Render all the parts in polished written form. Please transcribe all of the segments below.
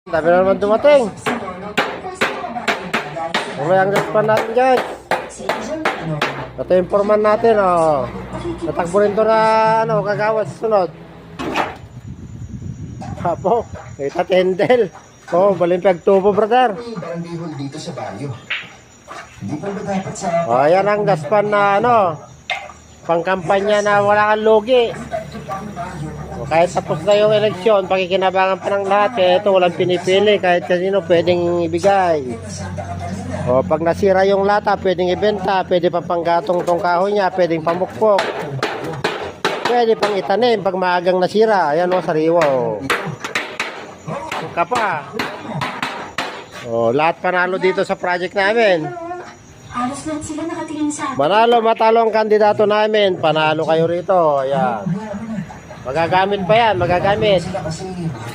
Dami na naman dumating. Okay, ang gaspan natin guys. Ito yung forman natin, oh. Natakbo rin to na, kagawas sunod. Hapo, kita tendel. Oh, balimpag tubo, brother. Oh, yan ang gaspan na, pangkampanya na wala kang lugi. Kahit tapos na yung eleksyon, pakikinabangan pa ng lahat, ito walang pinipili, kahit kanino pwedeng ibigay. O pag nasira yung lata, pwedeng ibenta, pwede pang panggatong tong kahoy niya, pwedeng pamukpok, pwede pang itanim pag maagang nasira. Ayan o, sariwa o. Ka pa. O, lahat panalo dito sa project namin. Manalo, matalo ang kandidato namin, panalo kayo rito. Ayan. Magagamit pa yan, magagamit.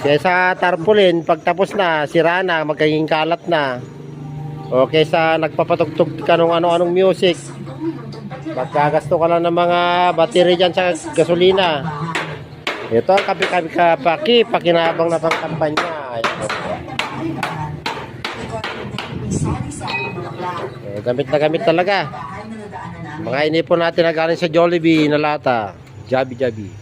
Kesa tarpaulin, pagtapos na, sira na, magiging kalat na. O kesa nagpapatugtog ka ng ano-anong music, magkagasto ka lang ng mga battery dyan sa gasolina. Ito ang pakinabang na pangkampanya. Gamit na gamit talaga. Mga inipon natin na galing sa Jollibee na lata. Jabi-jabi.